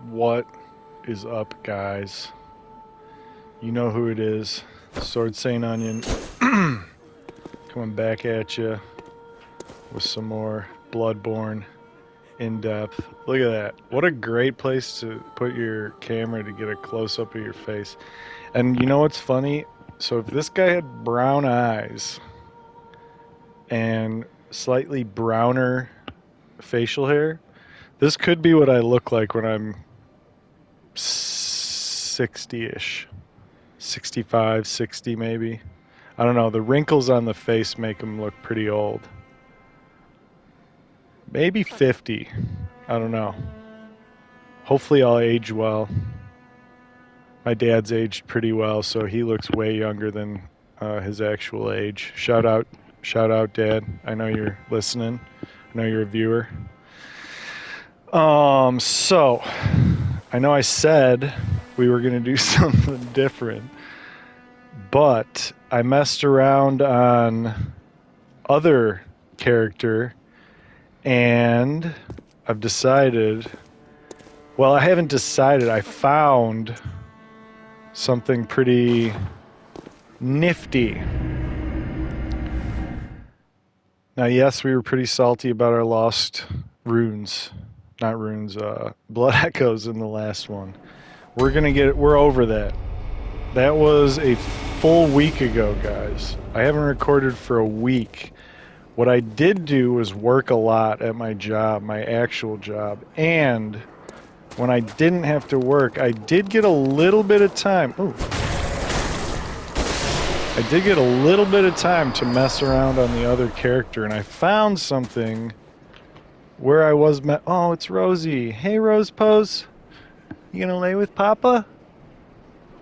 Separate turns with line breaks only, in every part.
What is up, guys? You know who it is. Sword Saint Onion coming back at you with some more Bloodborne in depth. Look at that. What a great place to put your camera to get a close up of your face. And you know what's funny? So if this guy had brown eyes and slightly browner facial hair, this could be what I look like when I'm 60-ish. 65, 60 maybe. I don't know. The wrinkles on the face make him look pretty old. Maybe 50. I don't know. Hopefully I'll age well. My dad's aged pretty well, so he looks way younger than his actual age. Shout out, Dad. I know you're listening. I know you're a viewer. So I know I said we were gonna do something different, but I messed around on other character and I've decided, well, I haven't decided, I found something pretty nifty. Now, yes, we were pretty salty about our lost runes, not runes, blood echoes in the last one. We're over that. That was a full week ago, guys. I haven't recorded for a week. What I did do was work a lot at my job, my actual job, and when I didn't have to work, I did get a little bit of time. Ooh. I did get a little bit of time to mess around on the other character, and I found something where I was met. Oh, it's Rosie. Hey, Rose Pose. You gonna lay with Papa?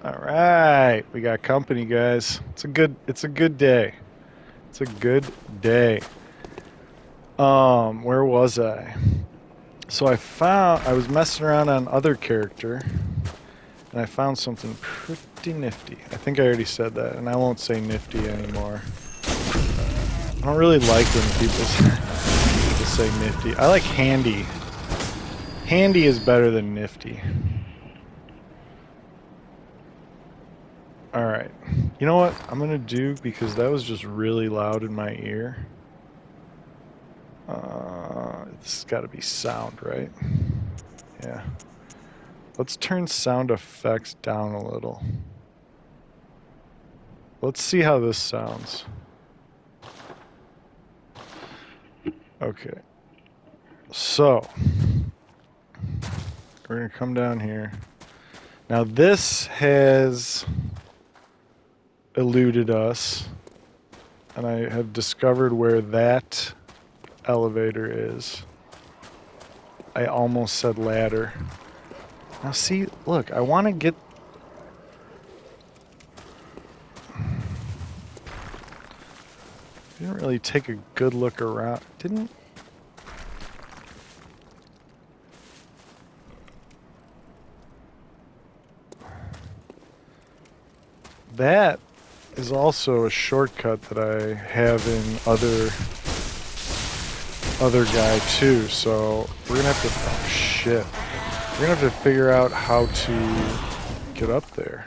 All right, we got company, guys. It's a good day. It's a good day. Where was I? So I was messing around on other character, and I found something pretty nifty. I think I already said that, and I won't say nifty anymore. I don't really like when people say nifty. I like handy. Handy is better than nifty. Alright. You know what I'm going to do, because that was just really loud in my ear. It's got to be sound, right? Yeah. Let's turn sound effects down a little. Let's see how this sounds. Okay. So, we're going to come down here. Now this has eluded us, and I have discovered where that elevator is. I almost said ladder. Now see, look, I want to get... Didn't really take a good look around. Didn't... That is also a shortcut that I have in other guy too, so we're gonna have to... Oh shit. We're gonna have to figure out how to get up there.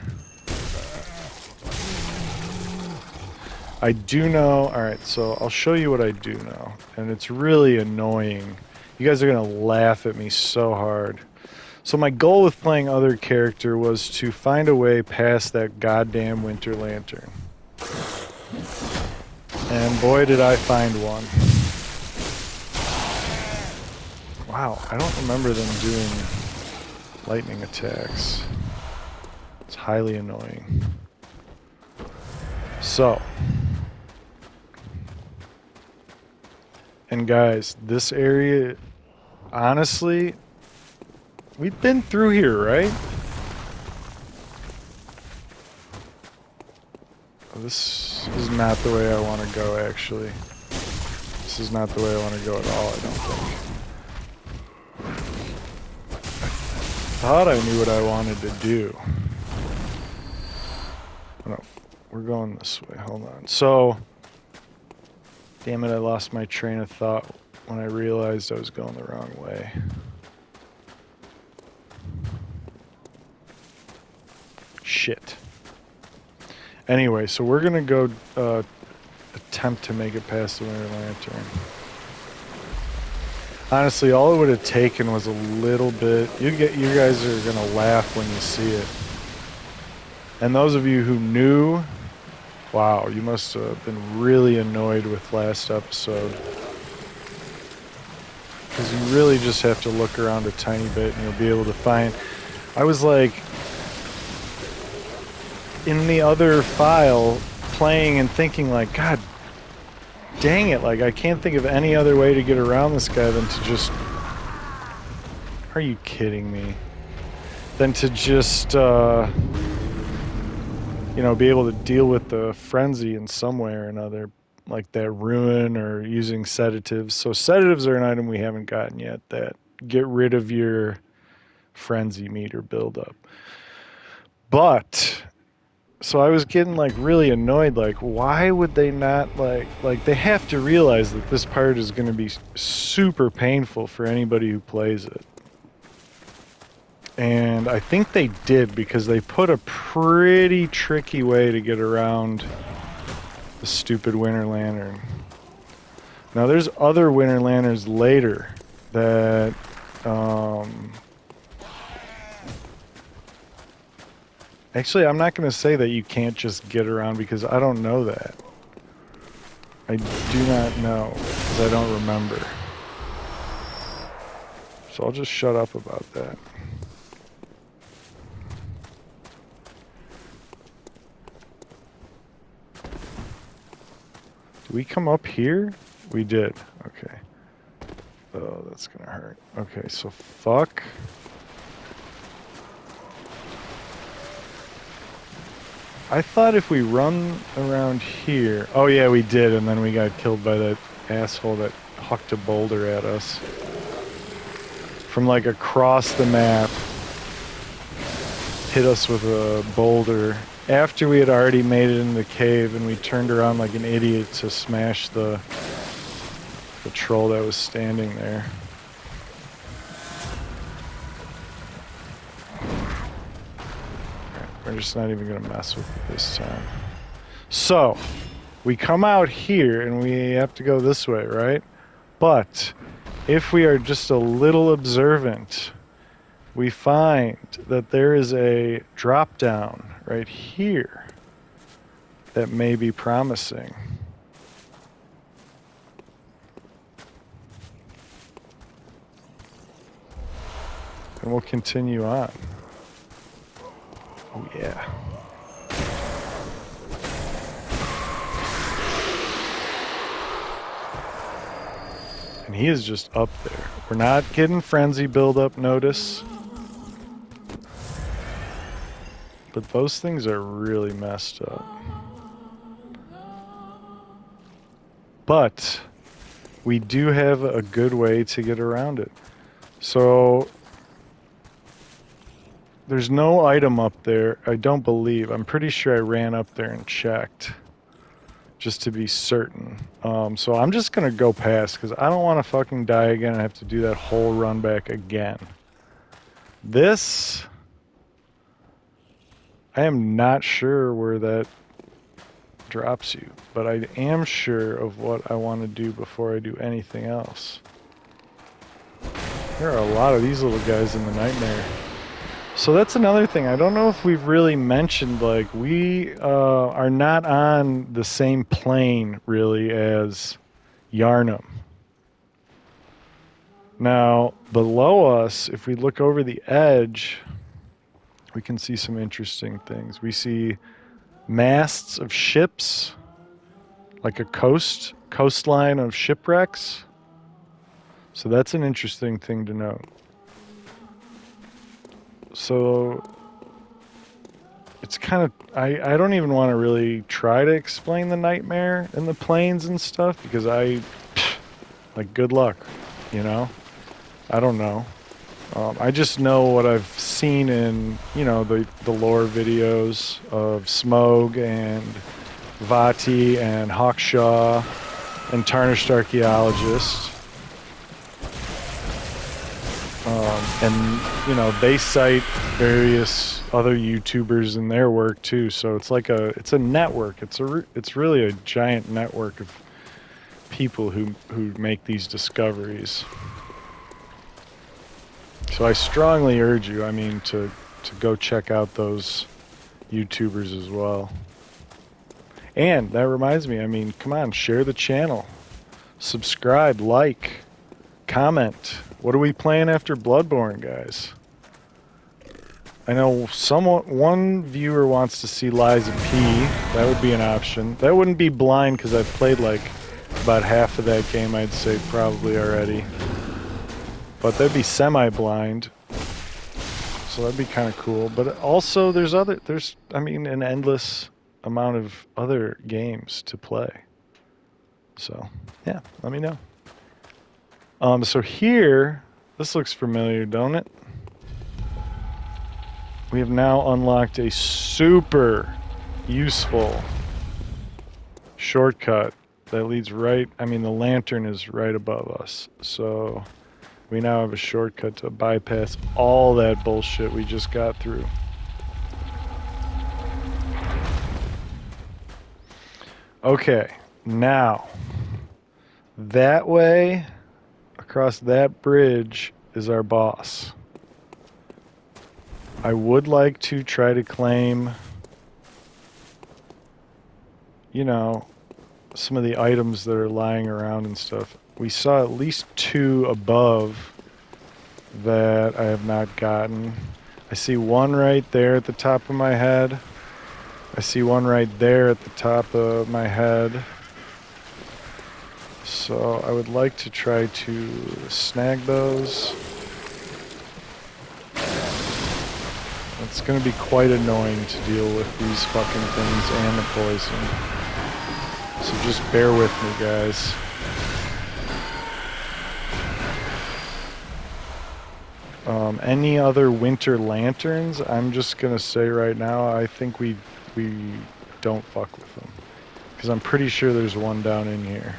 I do know... Alright, so I'll show you what I do know. And it's really annoying. You guys are gonna laugh at me so hard. So my goal with playing other character was to find a way past that goddamn winter lantern. And boy did I find one. Wow, I don't remember them doing lightning attacks. It's highly annoying. So... And guys, this area, honestly, we've been through here, right? This is not the way I want to go, actually. This is not the way I want to go at all, I don't think. I thought I knew what I wanted to do. Oh, no, we're going this way, hold on. So... Damn it, I lost my train of thought when I realized I was going the wrong way. shit. Anyway, so we're gonna go attempt to make it past the Winter Lantern. Honestly, all it would have taken was a little bit. You guys are gonna laugh when you see it. And those of you who knew, wow, you must have been really annoyed with last episode. Because you really just have to look around a tiny bit and you'll be able to find. I was like, in the other file, playing and thinking like, God dang it, like I can't think of any other way to get around this guy than to just... Are you kidding me? Than to just, you know, be able to deal with the frenzy in some way or another. Like that ruin or using sedatives. So sedatives are an item we haven't gotten yet that get rid of your frenzy meter buildup. But... So I was getting like really annoyed, like why would they not like they have to realize that this part is going to be super painful for anybody who plays it. And I think they did because they put a pretty tricky way to get around the stupid Winter Lantern. Now there's other Winter Lanterns later that actually, I'm not going to say that you can't just get around because I don't know that. I do not know because I don't remember. So I'll just shut up about that. Did we come up here? We did. Okay. Oh, that's going to hurt. Okay, so fuck. I thought if we run around here... Oh yeah, we did, and then we got killed by that asshole that hucked a boulder at us. From like across the map. Hit us with a boulder. After we had already made it in the cave, and we turned around like an idiot to smash the troll that was standing there. We're just not even going to mess with it this time. So, we come out here and we have to go this way, right? But, if we are just a little observant, we find that there is a drop down right here that may be promising. And we'll continue on. Oh yeah. And he is just up there. We're not getting frenzy buildup notice. But those things are really messed up. But we do have a good way to get around it. So there's no item up there, I don't believe. I'm pretty sure I ran up there and checked, just to be certain. So I'm just going to go past, because I don't want to fucking die again and have to do that whole run back again. This, I am not sure where that drops you, but I am sure of what I want to do before I do anything else. There are a lot of these little guys in the nightmare. So that's another thing. I don't know if we've really mentioned, like, we are not on the same plane, really, as Yarnum. Now, below us, if we look over the edge, we can see some interesting things. We see masts of ships, like a coastline of shipwrecks. So that's an interesting thing to note. So it's kind of, I don't even want to really try to explain the nightmare and the planes and stuff, because like, good luck, you know? I don't know. I just know what I've seen in, you know, the lore videos of Smough and Vati and Hawkshaw and Tarnished Archaeologist. And you know, they cite various other YouTubers in their work too. So it's like it's a network. It's really a giant network of people who make these discoveries. So I strongly urge you, I mean, to go check out those YouTubers as well. And that reminds me, I mean, come on, share the channel. Subscribe, like, comment. What are we playing after Bloodborne, guys? I know one viewer wants to see Liza P. That would be an option. That wouldn't be blind because I've played like about half of that game, I'd say, probably already. But that'd be semi-blind. So that'd be kind of cool. But also there's I mean, an endless amount of other games to play. So, yeah, let me know. So here, this looks familiar, don't it? We have now unlocked a super useful shortcut that leads right, I mean, the lantern is right above us. So we now have a shortcut to bypass all that bullshit we just got through. Okay, now that way across that bridge is our boss. I would like to try to claim, you know, some of the items that are lying around and stuff. We saw at least 2 above that I have not gotten. I see one right there at the top of my head. I see one right there at the top of my head. So I would like to try to snag those. It's going to be quite annoying to deal with these fucking things and the poison. So just bear with me, guys. Any other winter lanterns? I'm just going to say right now, I think we don't fuck with them. Because I'm pretty sure there's one down in here.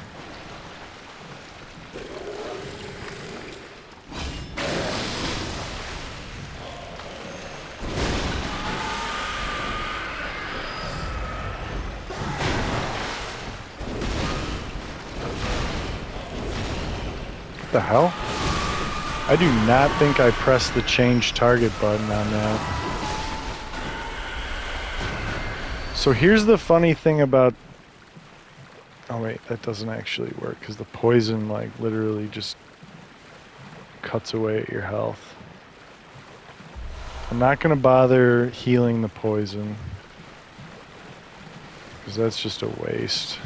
What the hell? I do not think I pressed the change target button on that. So here's the funny thing about... Oh wait, that doesn't actually work because the poison like literally just cuts away at your health. I'm not going to bother healing the poison because that's just a waste.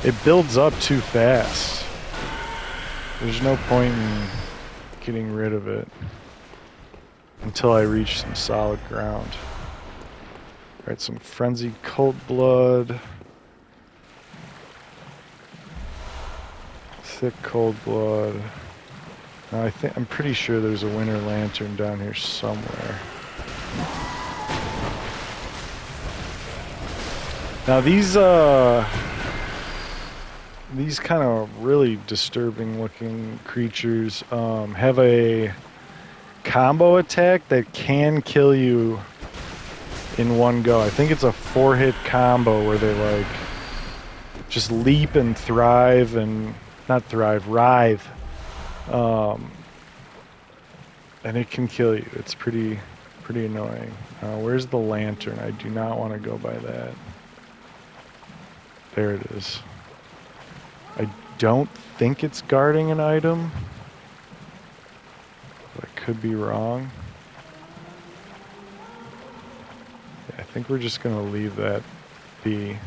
It builds up too fast. There's no point in getting rid of it until I reach some solid ground. Alright, some frenzied cold blood. Thick cold blood. Now I'm pretty sure there's a winter lantern down here somewhere. Now these kind of really disturbing looking creatures have a combo attack that can kill you in one go. I think it's a 4-hit combo where they like just leap and thrive and writhe. And it can kill you. It's pretty annoying. Where's the lantern? I do not want to go by that. There it is. I don't think it's guarding an item. But I could be wrong. Yeah, I think we're just going to leave that be.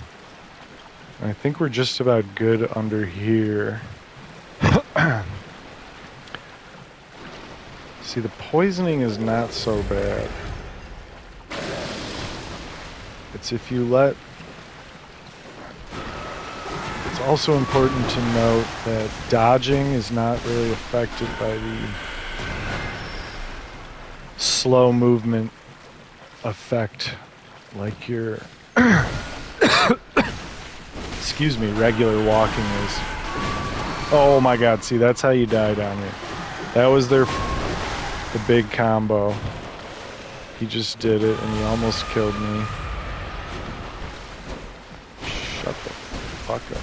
I think we're just about good under here. See, the poisoning is not so bad. It's if you let... It's also important to note that dodging is not really affected by the slow movement effect like your excuse me, regular walking is. Oh my god, see, that's how you die down here. That was the big combo. He just did it, and he almost killed me. Shut the fuck up.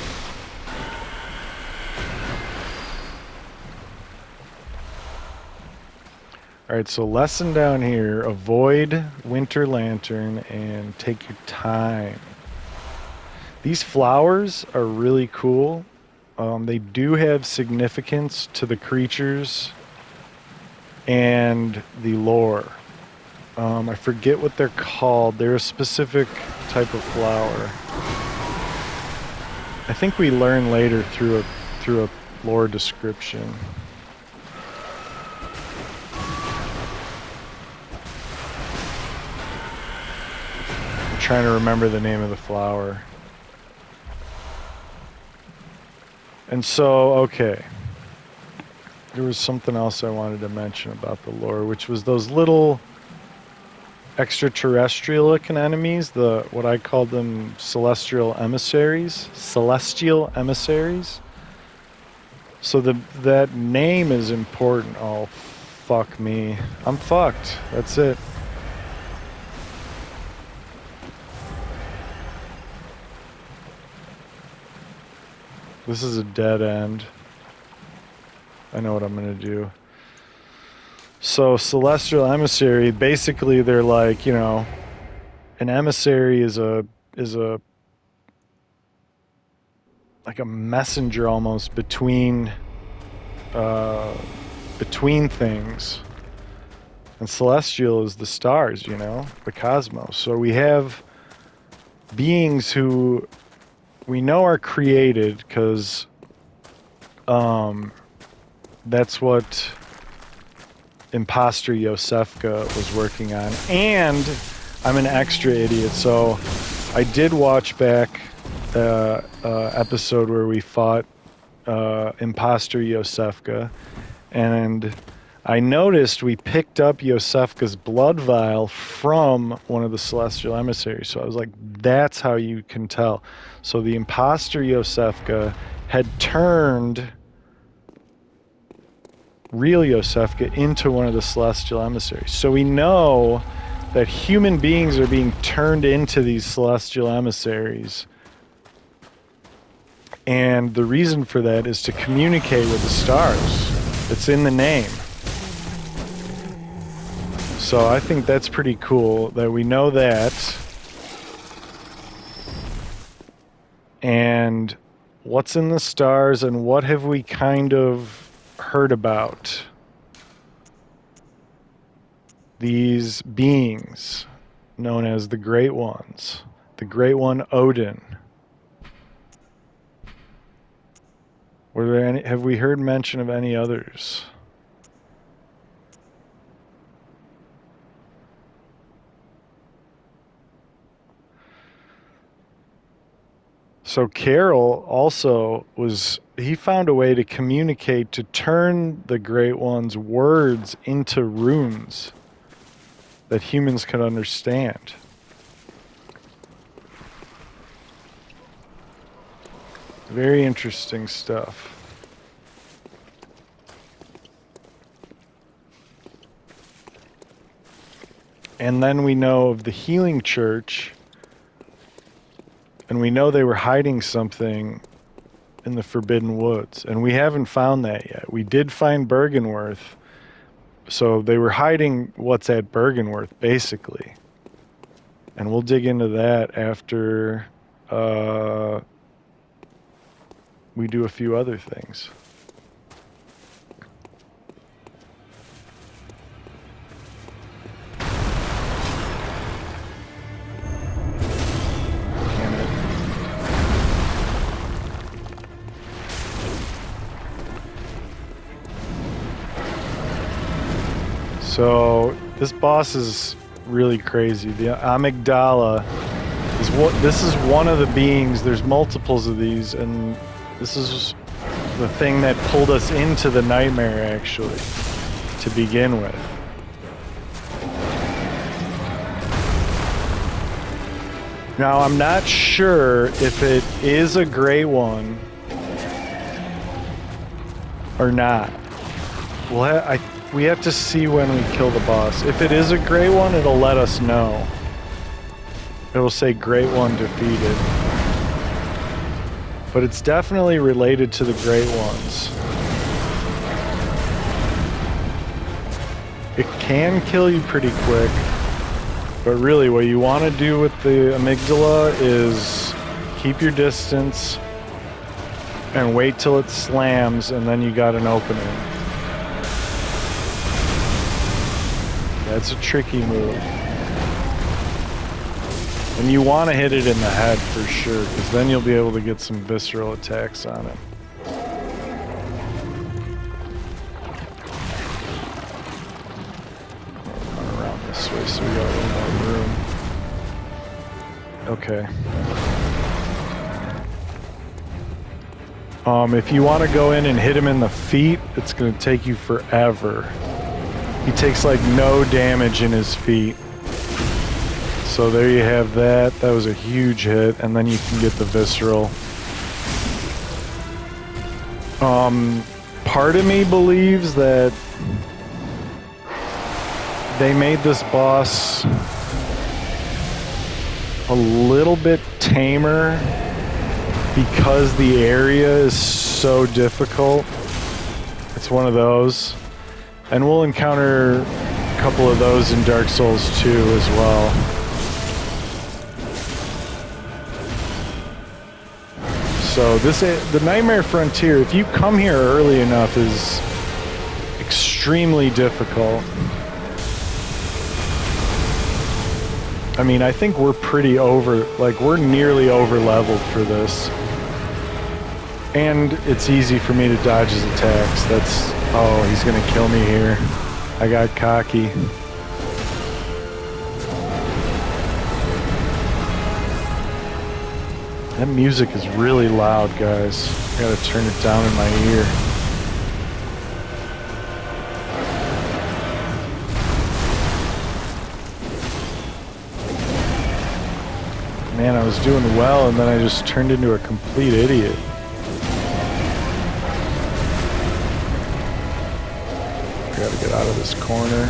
Alright, so lesson down here, avoid Winter Lantern and take your time. These flowers are really cool. They do have significance to the creatures and the lore. I forget what they're called. They're a specific type of flower. I think we learn later through a lore description. I'm trying to remember the name of the flower. And so, okay. There was something else I wanted to mention about the lore, which was those little extraterrestrial-looking enemies, what I called them celestial emissaries. Celestial emissaries. So that name is important. Oh, fuck me. I'm fucked. That's it. This is a dead end. I know what I'm gonna do. So celestial emissary, basically they're like, you know, an emissary is like a messenger almost between things. And celestial is the stars, you know, the cosmos. So we have beings who we know are created because that's what Imposter Yosefka was working on. And I'm an extra idiot, so I did watch back the episode where we fought Imposter Yosefka, and I noticed we picked up Yosefka's blood vial from one of the celestial emissaries. So I was like, that's how you can tell. So the Imposter Yosefka had turned real Yosefka into one of the celestial emissaries. So we know that human beings are being turned into these celestial emissaries. And the reason for that is to communicate with the stars. It's in the name. So I think that's pretty cool that we know that. And what's in the stars and what have we kind of heard about these beings known as the Great Ones, the Great One Odin? Were there any? Have we heard mention of any others? So Carol also he found a way to communicate, to turn the Great One's words into runes that humans could understand. Very interesting stuff. And then we know of the Healing Church, and we know they were hiding something in the Forbidden Woods, and we haven't found that yet. We did find Bergenworth, so they were hiding what's at Bergenworth, basically. And we'll dig into that after we do a few other things. So this boss is really crazy. The amygdala is this is one of the beings. There's multiples of these, and this is the thing that pulled us into the nightmare, actually, to begin with. Now, I'm not sure if it is a gray one Or not. We have to see when we kill the boss. If it is a gray one, it'll let us know. It will say Great One defeated. But it's definitely related to the Great Ones. It can kill you pretty quick. But really, what you want to do with the amygdala is keep your distance and wait till it slams, and then you got an opening. That's a tricky move. And you want to hit it in the head for sure, because then you'll be able to get some visceral attacks on it. Run around this way so we got a little more room. Okay. If you want to go in and hit him in the feet, it's going to take you forever. He takes like no damage in his feet. So there you have that. That was a huge hit, and then you can get the visceral. Part of me believes that they made this boss a little bit tamer because the area is so difficult. It's one of those. And we'll encounter a couple of those in Dark Souls 2 as well. So the Nightmare Frontier, if you come here early enough, is extremely difficult. I mean, I think we're pretty we're nearly over leveled for this. And it's easy for me to dodge his attacks. Oh, he's gonna kill me here. I got cocky. That music is really loud, guys. I gotta turn it down in my ear. Man, I was doing well, and then I just turned into a complete idiot. Gotta get out of this corner.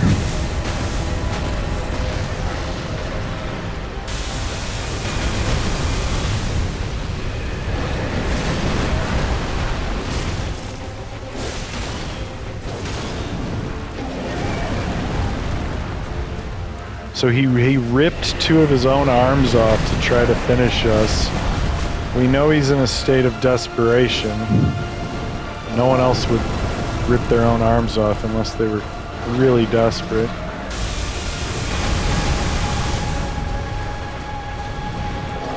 So he ripped 2 of his own arms off to try to finish us. We know he's in a state of desperation. No one else would rip their own arms off unless they were really desperate.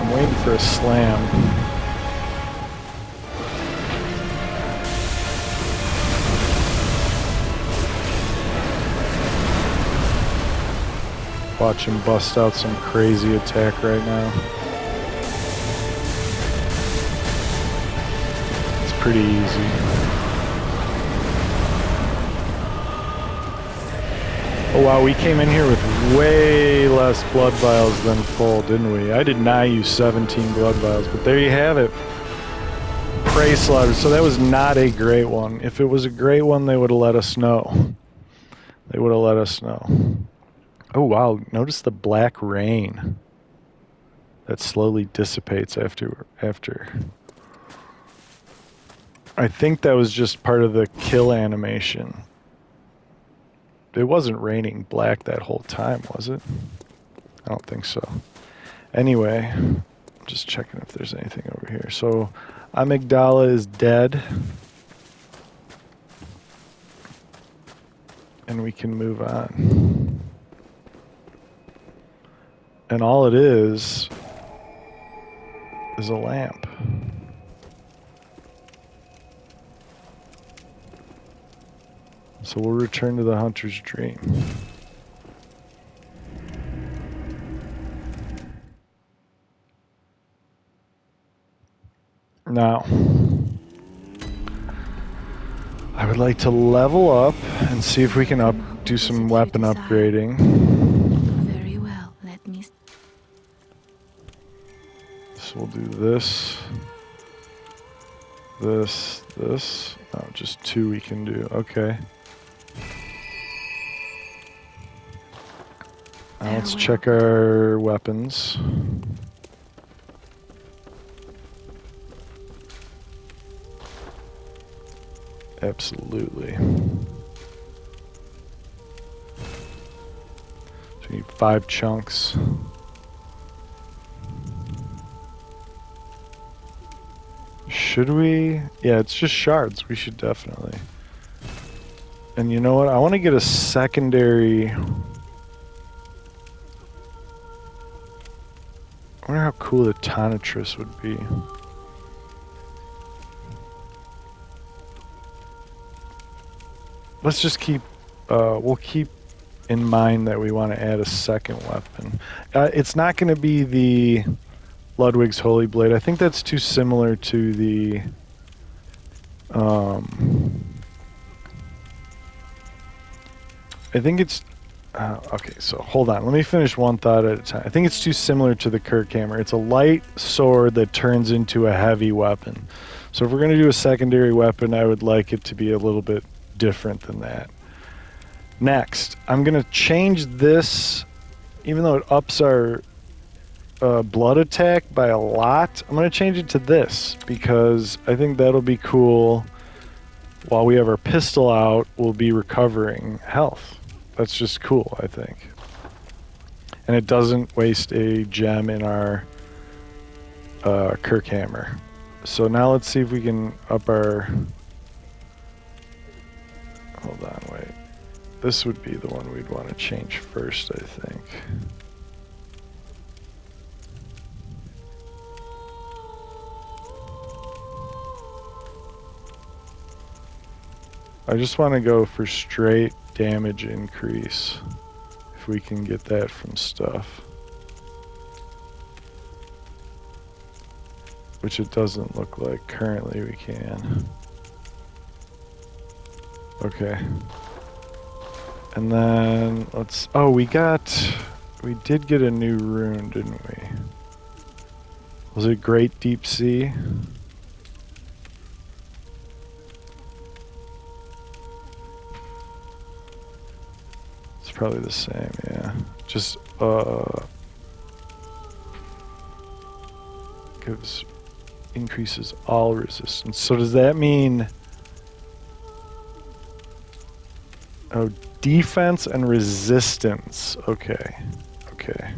I'm waiting for a slam. Watch him bust out some crazy attack right now. It's pretty easy. Oh wow, we came in here with way less blood vials than full, didn't we? I did not use 17 blood vials, but there you have it. Prey slaughter. So that was not a great one. If it was a great one, they would have let us know. They would have let us know. Oh wow, notice the black rain that slowly dissipates after. I think that was just part of the kill animation. It wasn't raining black that whole time, was it? I don't think so. Anyway, I'm just checking if there's anything over here. So, amygdala is dead. And we can move on. And all it is a lamp. So we'll return to the hunter's dream. Now, I would like to level up and see if we can do some weapon upgrading.
Very well, let me.
So we'll do this, this, Oh, just 2 we can do. Okay. Now let's
Farewell,
check
good.
our weapons. Absolutely. So we need 5 chunks. Should we? Yeah, it's just shards. We should definitely. And you know what? I want to get a secondary. I wonder how cool the Tonitrus would be. Let's just keep. We'll keep in mind that we want to add a second weapon. It's not going to be the Ludwig's Holy Blade. I think that's too similar to the. I think it's. Okay, so hold on. Let me finish one thought at a time. I think it's too similar to the Kirk hammer. It's a light sword that turns into a heavy weapon. So if we're going to do a secondary weapon, I would like it to be a little bit different than that. Next, I'm going to change this, even though it ups our blood attack by a lot. I'm going to change it to this because I think that'll be cool. While we have our pistol out, we'll be recovering health. That's just cool, I think. And it doesn't waste a gem in our Kirk hammer. So now let's see if we can up our... Hold on, wait. This would be the one we'd want to change first, I think. I just want to go for straight damage increase. If we can get that from stuff. Which it doesn't look like currently we can. Okay. And then let's... Oh, we did get a new rune, didn't we? Was it Great Deep Sea? It's probably the same, yeah. Just, increases all resistance. So does that mean... Oh, defense and resistance. Okay. Okay.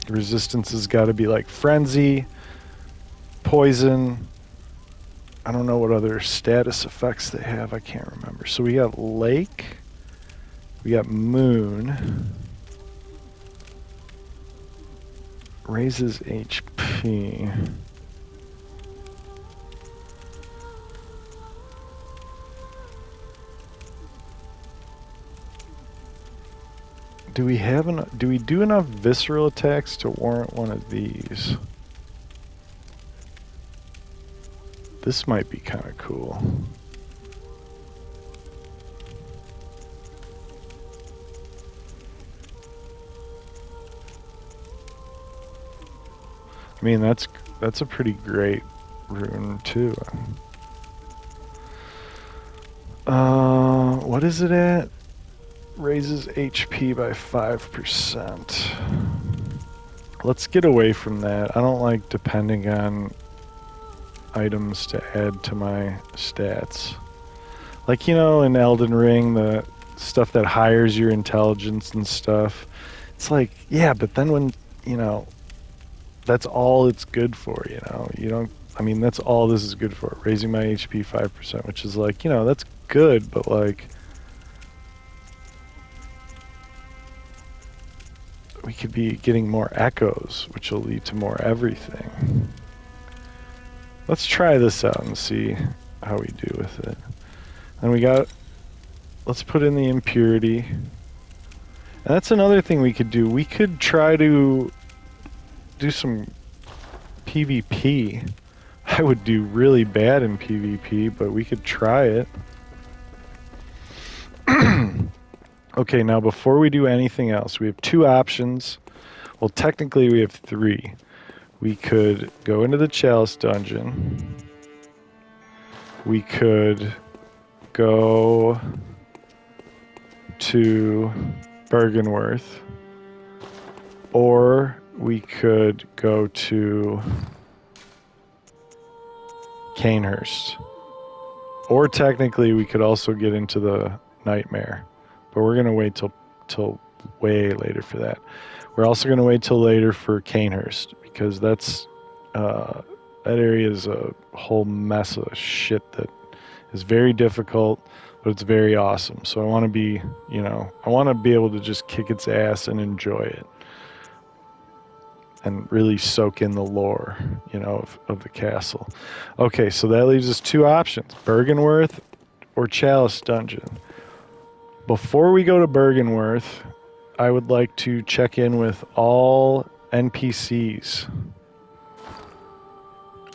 Resistance has got to be like frenzy, poison. I don't know what other status effects they have. I can't remember. So we got lake. We got moon. Raises HP. Do we do enough visceral attacks to warrant one of these? This might be kind of cool. I mean, that's a pretty great rune too. What is it at? Raises HP by 5%. Let's get away from that. I don't like depending on items to add to my stats. Like, you know, in Elden Ring, the stuff that hires your intelligence and stuff. It's like, yeah, but then when, you know, that's all it's good for, you know? You don't, I mean, that's all this is good for. Raising my HP 5%, which is like, you know, that's good, but like... we could be getting more echoes, which will lead to more everything. Let's try this out and see how we do with it. And we got, let's put in the impurity. And that's another thing we could do. We could try to do some PvP. I would do really bad in PvP, but we could try it. Okay, now before we do anything else, we have 2 options. Well, technically we have 3. We could go into the Chalice dungeon. we could go to Bergenworth, or we could go to Canehurst. Or technically, we could also get into the Nightmare, but we're gonna wait till way later for that. We're also gonna wait till later for Canehurst because that area is a whole mess of shit that is very difficult, but it's very awesome. So I want to be, I want to be able to just kick its ass and enjoy it, and really soak in the lore, of the castle. Okay, so that leaves us two options: Bergenworth or Chalice Dungeon. Before we go to Bergenworth, I would like to check in with all NPCs.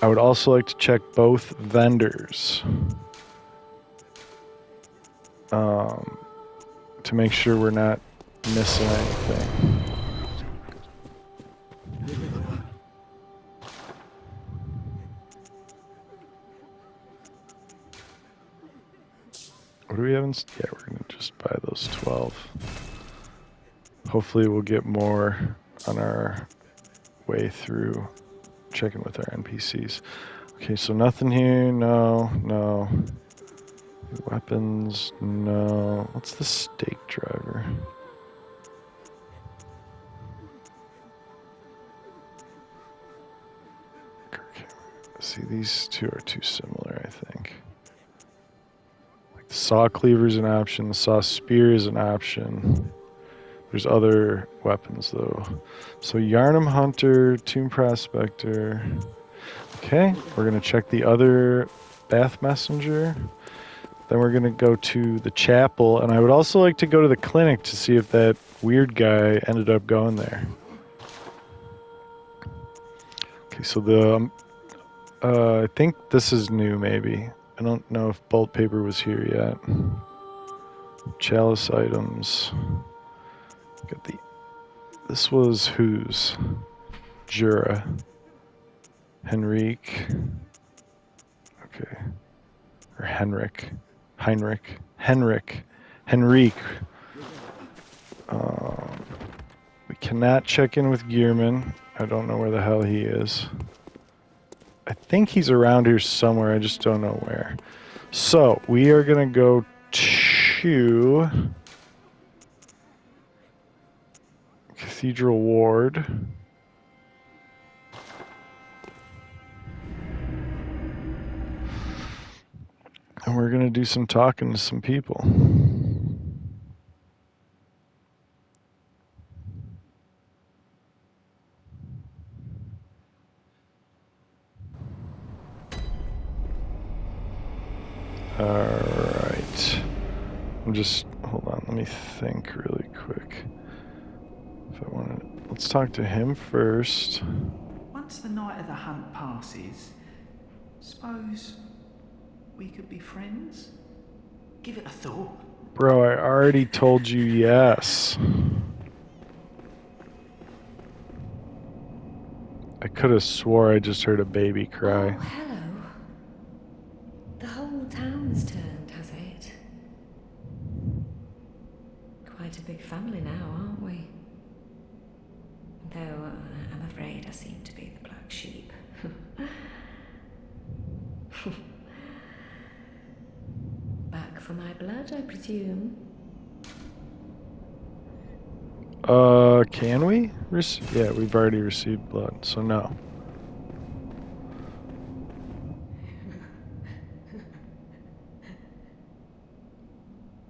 I would also like to check both vendors to make sure we're not missing anything. What do we have in? Yeah, we're going to just buy those 12. Hopefully we'll get more on our way through checking with our NPCs. Okay, so nothing here. No. Weapons, no. What's the stake driver? Okay. See, these two are too similar, I think. Like the saw cleaver is an option. The saw spear is an option. There's other weapons, though. So Yarnum Hunter, Tomb Prospector. Okay, we're going to check the other Bath Messenger. Then we're going to go to the chapel, and I would also like to go to the clinic to see if that weird guy ended up going there. Okay, so I think this is new, maybe. I don't know if Bolt Paper was here yet. Chalice items. This was whose? Jura. Henrique. Okay. Or Henrik. Henrik. We cannot check in with Gearman. I don't know where the hell he is. I think he's around here somewhere. I just don't know where. So we are going to go to Cathedral Ward. And we're going to do some talking to some people. Alright. Hold on, let me think really quick. Let's talk to him first.
Once the night of the hunt passes, suppose we could be friends? Give it a thought.
Bro, I already told you yes. I could have swore I just heard a baby cry.
Oh, hello. The whole town's turned, has it? Quite a big family now, aren't we? Though I'm afraid I seem to be the black sheep. Back for my blood, I presume.
Can we? Yeah, we've already received blood, so no.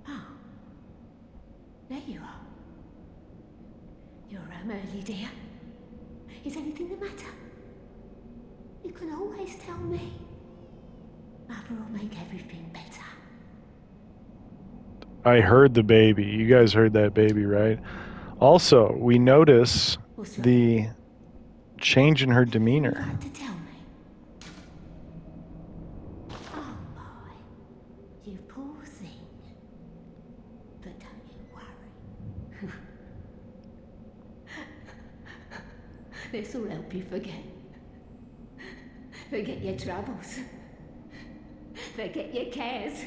Oh, there you are. You're early, dear. Is anything the matter? You can always tell me. Mother will make everything better.
I heard the baby. You guys heard that baby, right? Also, we notice the change in her demeanor.
Would you like to tell me? Oh my, you poor thing. But don't you worry. This will help you forget your troubles. Forget your cares.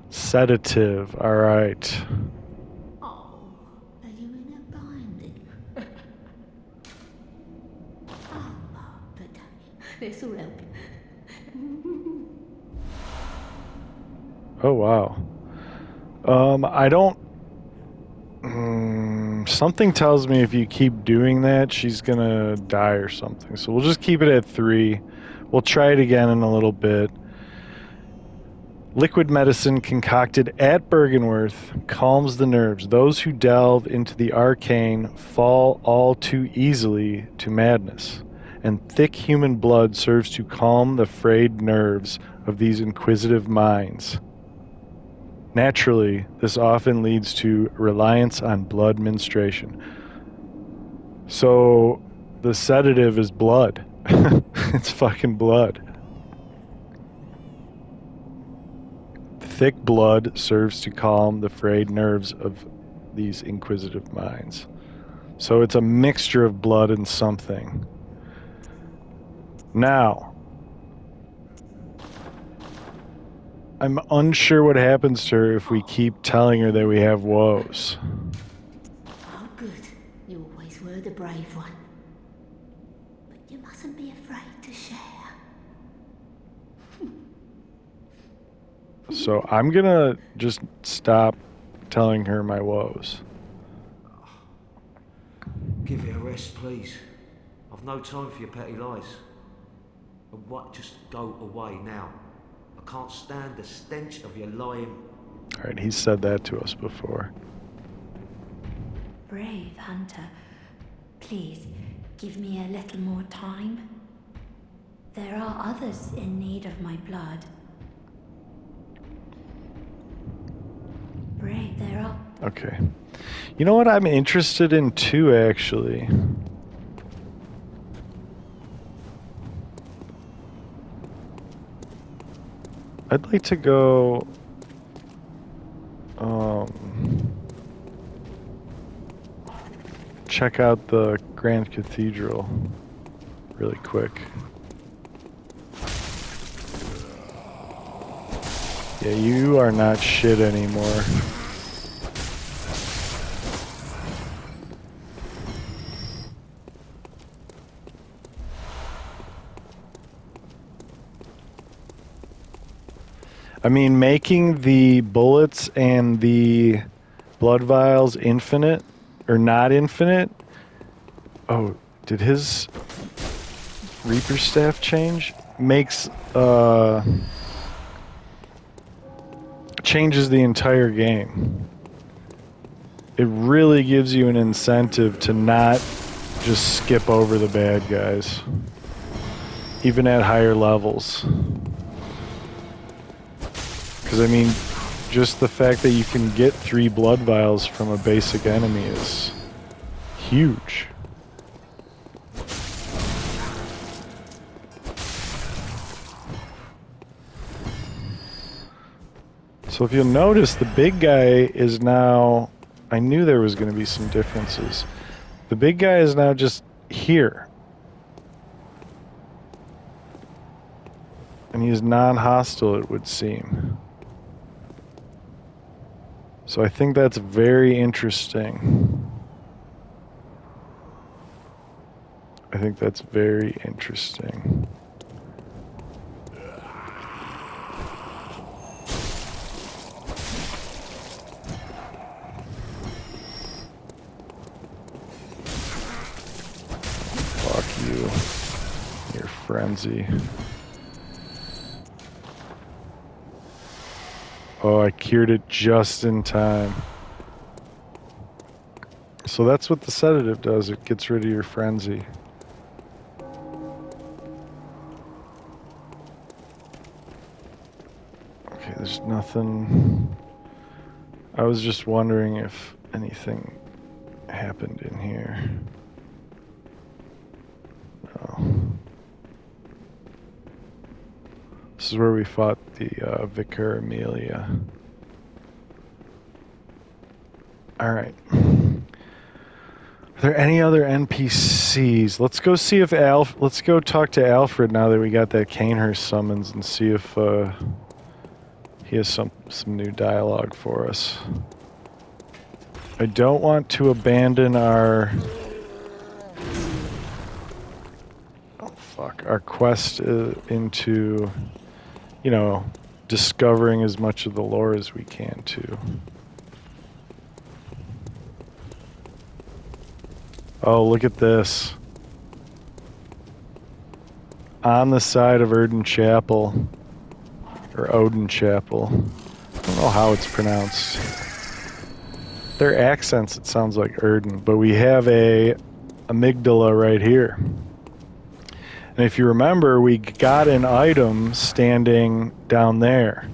Sedative, alright.
Oh, are you in a binding? Oh, but this'll help.
Oh, wow. I don't... something tells me if you keep doing that, she's gonna die or something. So we'll just keep it at 3. We'll try it again in a little bit. Liquid medicine concocted at Bergenworth calms the nerves. Those who delve into the arcane fall all too easily to madness, and thick human blood serves to calm the frayed nerves of these inquisitive minds. Naturally, this often leads to reliance on blood menstruation. So, the sedative is blood. It's fucking blood. Thick blood serves to calm the frayed nerves of these inquisitive minds. So it's a mixture of blood and something. Now, I'm unsure what happens to her if we keep telling her that we have woes.
Oh, good. You always were the brave one. But you mustn't be afraid to share.
So I'm gonna just stop telling her my woes.
Give it a rest, please. I've no time for your petty lies. And what? Just go away now. I can't stand the stench of your lying.
Alright, he said that to us before.
Brave hunter, please give me a little more time. There are others in need of my blood. Brave, there are.
Okay. You know what I'm interested in too, actually? I'd like to go check out the Grand Cathedral really quick. Yeah, you are not shit anymore. I mean, making the bullets and the blood vials infinite, or not infinite. Oh, did his Reaper staff change? Makes, changes the entire game. It really gives you an incentive to not just skip over the bad guys, even at higher levels. Because, I mean, just the fact that you can get 3 blood vials from a basic enemy is huge. So if you'll notice, the big guy is now... I knew there was going to be some differences. The big guy is now just here. And he's non-hostile, it would seem. So I think that's very interesting. I think that's very interesting. Fuck you. Your frenzy. Oh, I cured it just in time. So that's what the sedative does. It gets rid of your frenzy. Okay, there's nothing... I was just wondering if anything happened in here. No. This is where we fought the Vicar Amelia. All right. Are there any other NPCs? Let's go see if let's go talk to Alfred now that we got that Canehurst summons and see if he has some new dialogue for us. I don't want to abandon our our quest into, you know, discovering as much of the lore as we can too. Oh, look at this. On the side of Erden Chapel, or Odin Chapel. I don't know how it's pronounced. Their accents, it sounds like Erden, but we have a amygdala right here. And if you remember, we got an item standing down there.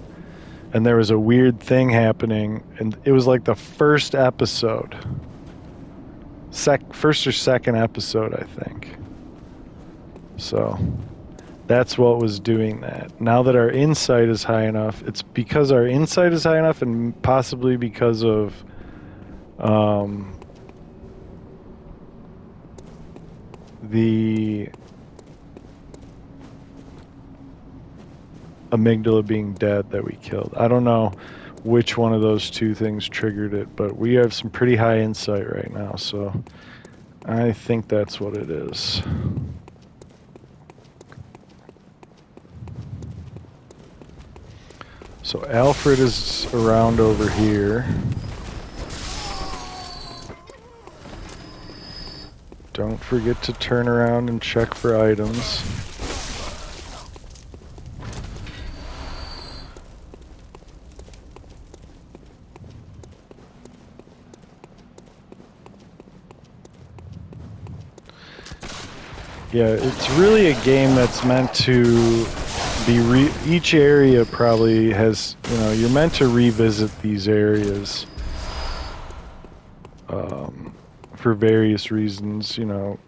And there was a weird thing happening, and it was like the first episode. First or second episode, I think. So that's what was doing that. Now that our insight is high enough, it's because our insight is high enough, and possibly because of the amygdala being dead that we killed. I don't know which one of those two things triggered it, but we have some pretty high insight right now, so I think that's what it is. So Alfred is around over here. Don't forget to turn around and check for items. Yeah, it's really a game that's meant to be each area probably has, you know, you're meant to revisit these areas for various reasons, you know,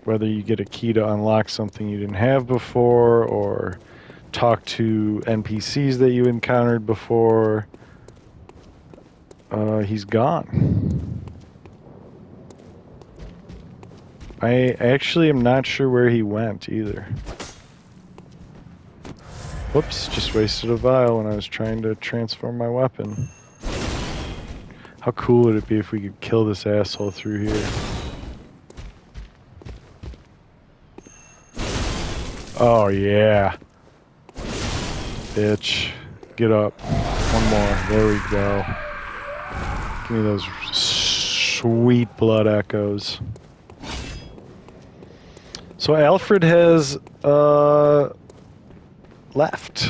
whether you get a key to unlock something you didn't have before, or talk to NPCs that you encountered before. He's gone. I actually am not sure where he went either. Whoops, just wasted a vial when I was trying to transform my weapon. How cool would it be if we could kill this asshole through here? Oh yeah. Bitch. Get up. One more. There we go. Give me those sweet blood echoes. So Alfred has left.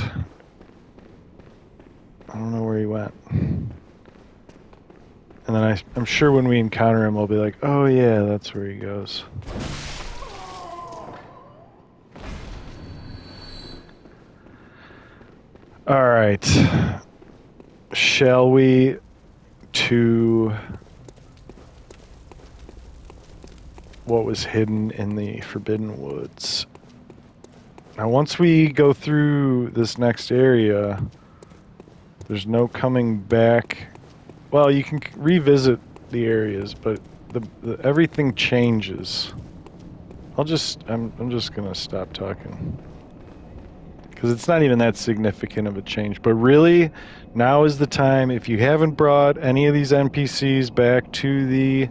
I don't know where he went. And then I'm sure when we encounter him, I'll be like, oh yeah, that's where he goes. Alright. Shall we to what was hidden in the Forbidden Woods? Now once we go through this next area, there's no coming back. Well, you can revisit the areas, but everything changes. I'm just gonna stop talking, because it's not even that significant of a change. But really, now is the time. If you haven't brought any of these NPCs back to the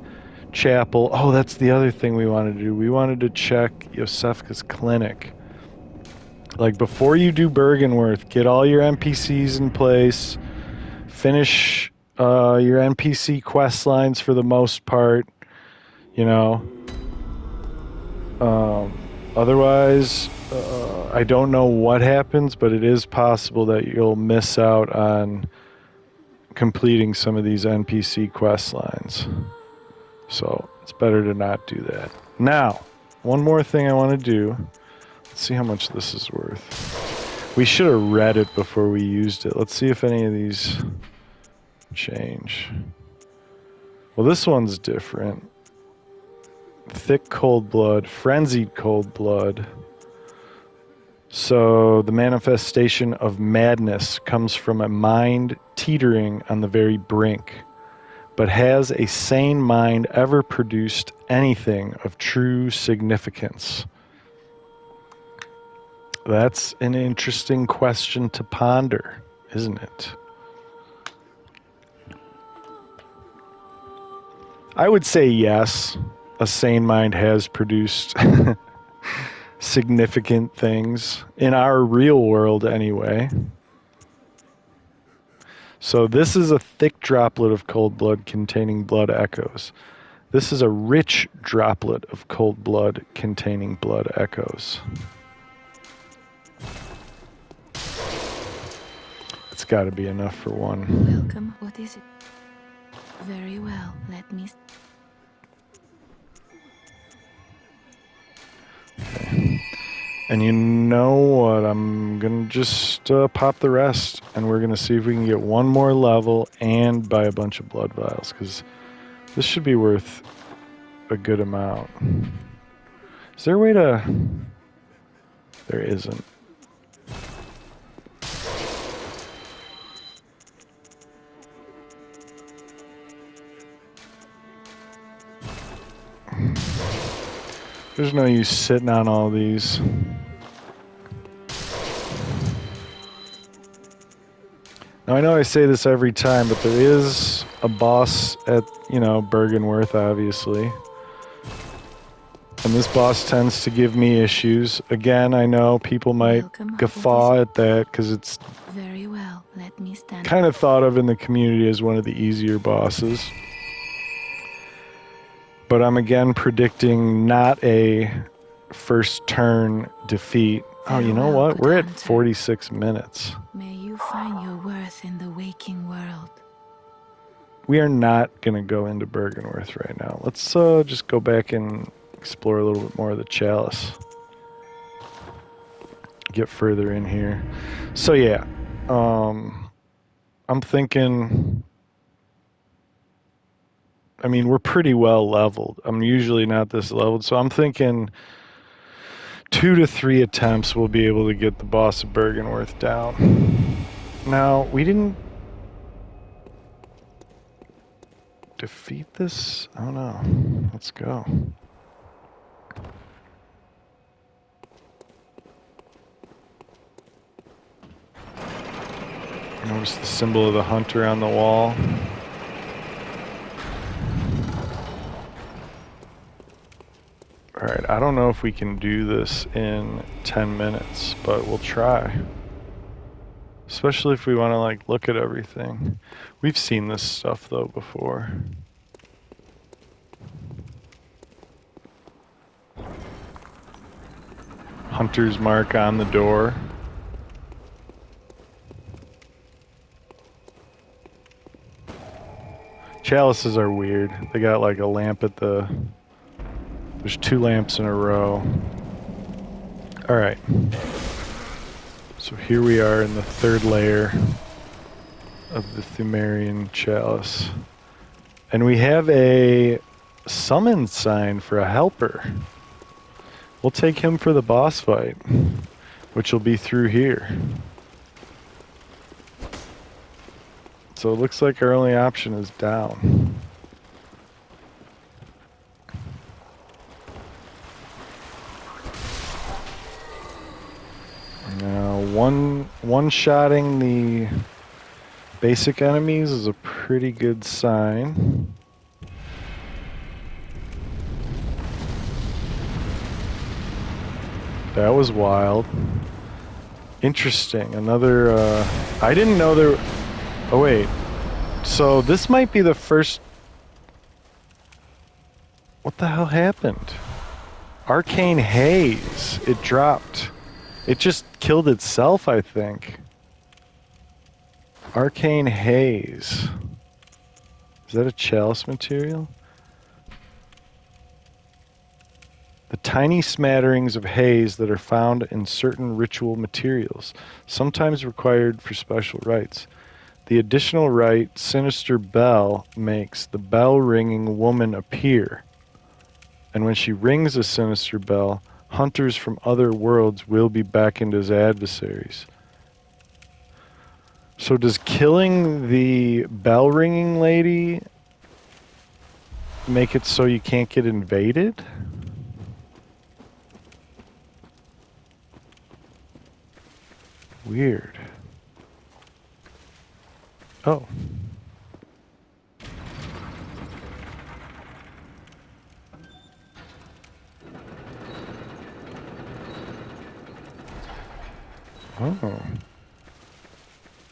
chapel, oh, that's the other thing we wanted to do. We wanted to check Yosefka's clinic. Like, before you do Bergenworth, get all your NPCs in place, finish your NPC quest lines for the most part, you know. Otherwise, I don't know what happens, but it is possible that you'll miss out on completing some of these NPC quest lines. So it's better to not do that. Now, one more thing I want to do. Let's see how much this is worth. We should have read it before we used it. Let's see if any of these change. Well, this one's different. Thick cold blood, frenzied cold blood. So the manifestation of madness comes from a mind teetering on the very brink. but has a sane mind ever produced anything of true significance? That's an interesting question to ponder, isn't it? I would say yes, a sane mind has produced significant things in our real world anyway. So this is a thick droplet of cold blood containing blood echoes. This is a rich droplet of cold blood containing blood echoes. It's got to be enough for one.
Welcome. What is it? Very well. Let me.
And you know what? I'm going to just pop the rest, and we're going to see if we can get one more level and buy a bunch of blood vials, because this should be worth a good amount. Is there a way to... There isn't. There's no use sitting on all these. Now, I know I say this every time, but there is a boss at, Bergenworth, obviously. And this boss tends to give me issues. Again, I know people might guffaw at that because it's
very well. Let me stand.
Kind of thought of in the community as one of the easier bosses. But I'm again predicting not a first turn defeat. Oh, you know what? We're at 46 minutes.
May you find your worth in the waking world.
We are not going to go into Bergenworth right now. Let's just go back and explore a little bit more of the chalice. Get further in here. So yeah, I'm thinking... I mean, we're pretty well leveled. I'm usually not this leveled, so I'm thinking 2 to 3 attempts we'll be able to get the boss of Bergenworth down. Now, we didn't defeat this? I don't know. Let's go. Notice the symbol of the hunter on the wall. Alright, I don't know if we can do this in 10 minutes, but we'll try. Especially if we want to, look at everything. We've seen this stuff, though, before. Hunter's mark on the door. Chalices are weird. They got, a lamp at the... There's 2 lamps in a row. Alright. So here we are in the 3rd layer of the Thumerian chalice. And we have a summon sign for a helper. We'll take him for the boss fight, which will be through here. So it looks like our only option is down. Now, one-shotting the basic enemies is a pretty good sign. That was wild. Interesting. Another, I didn't know there... Oh, wait. So this might be the first... What the hell happened? Arcane Haze. It dropped. It just killed itself, I think. Arcane Haze. Is that a chalice material? The tiny smatterings of haze that are found in certain ritual materials, sometimes required for special rites. The additional rite, Sinister Bell, makes the bell-ringing woman appear. And when she rings a sinister bell, hunters from other worlds will be beckoned as adversaries. So does killing the bell-ringing lady make it so you can't get invaded? Weird. Oh. Oh.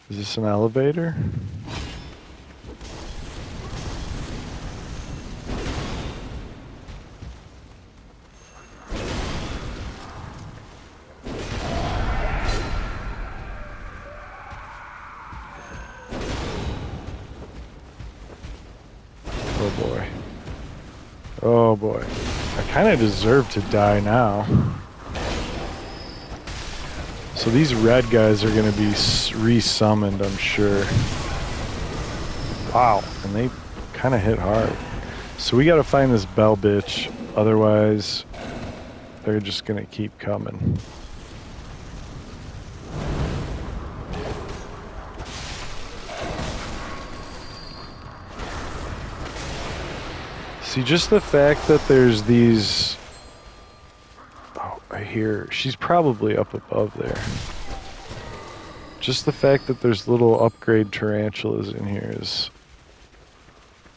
Is this an elevator? Oh boy. Oh boy. I kind of deserve to die now. So these red guys are going to be re-summoned, I'm sure. Wow. And they kind of hit hard. So we got to find this bell bitch. Otherwise, they're just going to keep coming. See, just the fact that there's these... Oh, I hear... She's probably up above there. Just the fact that there's little upgrade tarantulas in here is...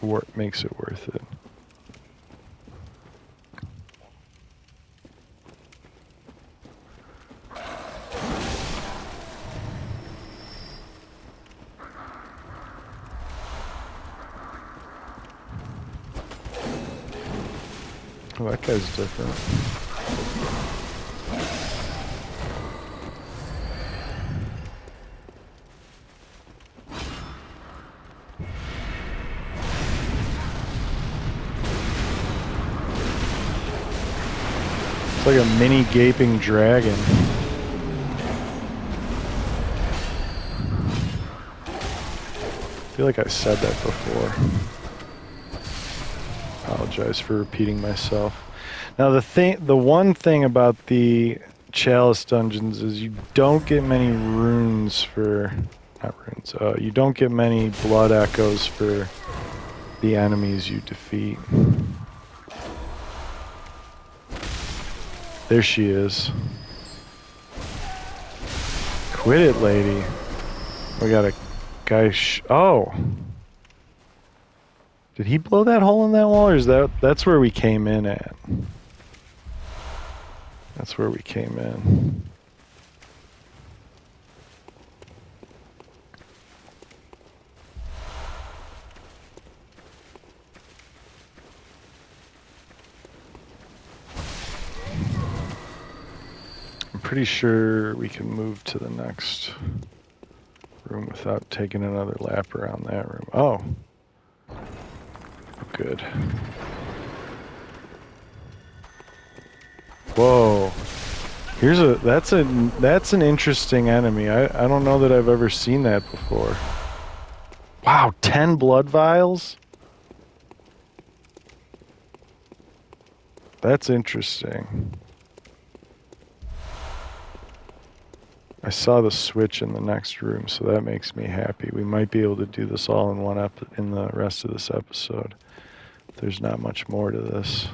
what makes it worth it. Oh, that guy's different. It's like a mini gaping dragon. I feel like I said that before. Apologize for repeating myself. Now the one thing about the Chalice dungeons is you don't get many runes for, not runes, you don't get many blood echoes for the enemies you defeat. There she is. Quit it, lady. We got a guy oh! Did he blow that hole in that wall, or is that's where we came in at? That's where we came in. I'm pretty sure we can move to the next room without taking another lap around that room. Oh. Good. Whoa. That's an interesting enemy. I don't know that I've ever seen that before. Wow, 10 blood vials? That's interesting. I saw the switch in the next room, so that makes me happy. We might be able to do this all in in the rest of this episode. There's not much more to this.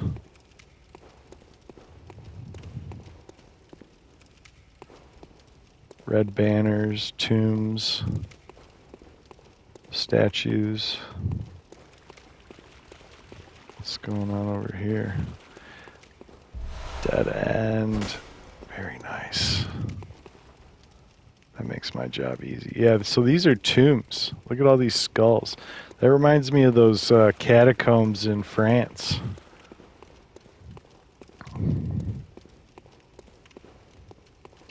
Red banners, tombs, statues. What's going on over here? Dead end. Very nice. That makes my job easy. Yeah, so these are tombs. Look at all these skulls. That reminds me of those catacombs in France.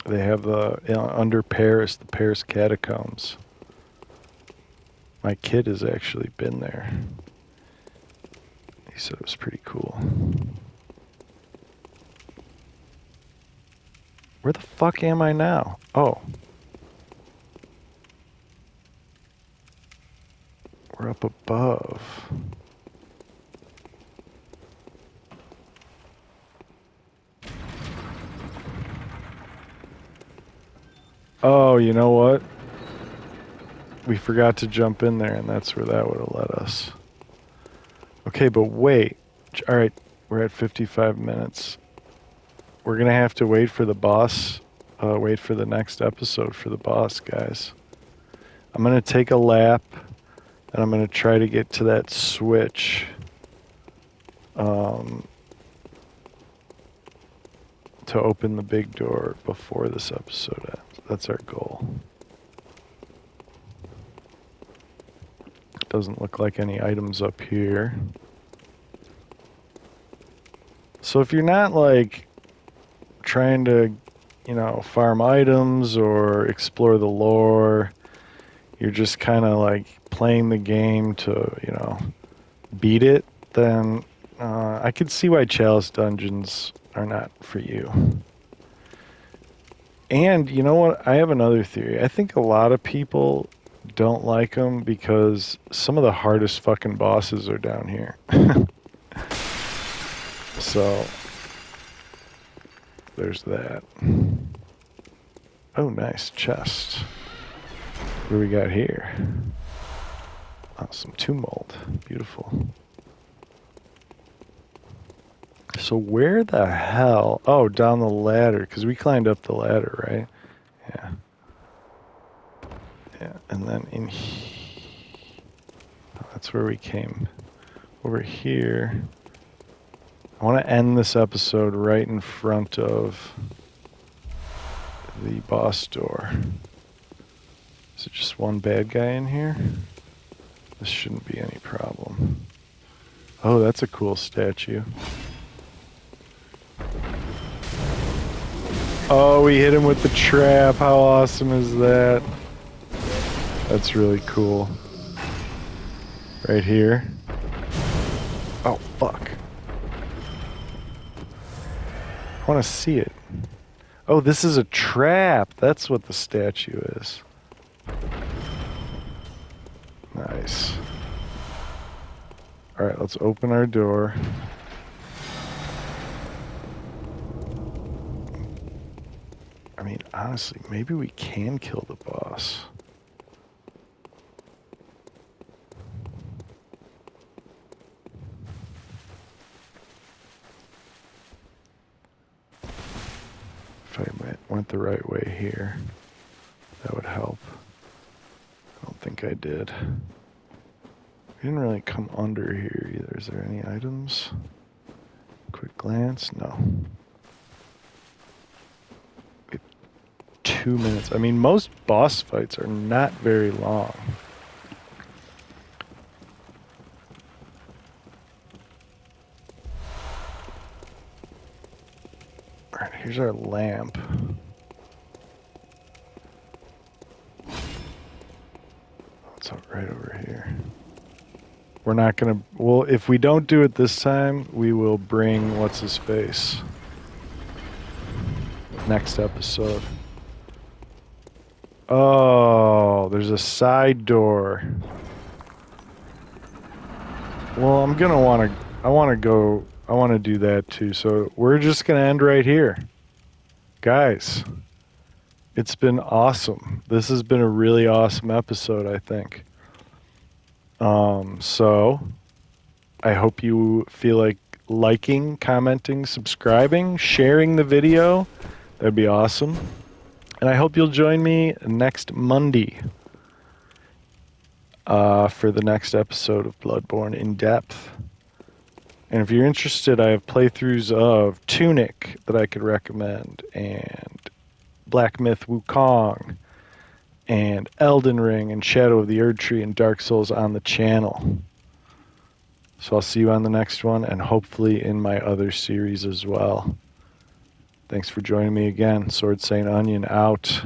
They have under Paris, the Paris catacombs. My kid has actually been there. He said it was pretty cool. Where the fuck am I now? Oh. We're up above. Oh, you know what? We forgot to jump in there, and that's where that would have led us. Okay, but wait. All right, we're at 55 minutes. We're gonna have to wait for the boss. Wait for the next episode for the boss, guys. I'm gonna take a lap, and I'm gonna try to get to that switch. To open the big door before this episode ends. That's our goal. Doesn't look like any items up here. So if you're not like trying to, farm items or explore the lore, you're just kind of like playing the game to, beat it, then I could see why Chalice Dungeons are not for you. And you know what? I have another theory. I think a lot of people don't like them because some of the hardest fucking bosses are down here. So, there's that. Oh, nice chest. What do we got here? Oh, some tomb mold. Beautiful. So where the hell? Oh, down the ladder, because we climbed up the ladder, right? Yeah. Yeah, and then in oh, that's where we came. Over here. I want to end this episode right in front of the boss door. Is it just one bad guy in here? This shouldn't be any problem. Oh, that's a cool statue. Oh, we hit him with the trap. How awesome is that? That's really cool. Right here. Oh, fuck. I want to see it. Oh, this is a trap. That's what the statue is. Nice. Alright, let's open our door. I mean, honestly, maybe we can kill the boss. If I went the right way here, that would help. I don't think I did. We didn't really come under here either. Is there any items? Quick glance? No. 2 minutes. I mean, most boss fights are not very long. Alright, here's our lamp. It's right over here. We're not gonna... Well, if we don't do it this time, we will bring what's-his-face. Next episode. Oh, there's a side door. Well, I'm gonna want to... I want to do that too. So we're just gonna end right here. Guys, it's been awesome. This has been a really awesome episode, I think. So I hope you feel like liking, commenting, subscribing, sharing the video. That'd be awesome. And I hope you'll join me next Monday for the next episode of Bloodborne in depth. And if you're interested, I have playthroughs of Tunic that I could recommend, and Black Myth Wukong, and Elden Ring, and Shadow of the Erdtree, and Dark Souls on the channel. So I'll see you on the next one, and hopefully in my other series as well. Thanks for joining me again. Sword Saint Onion out.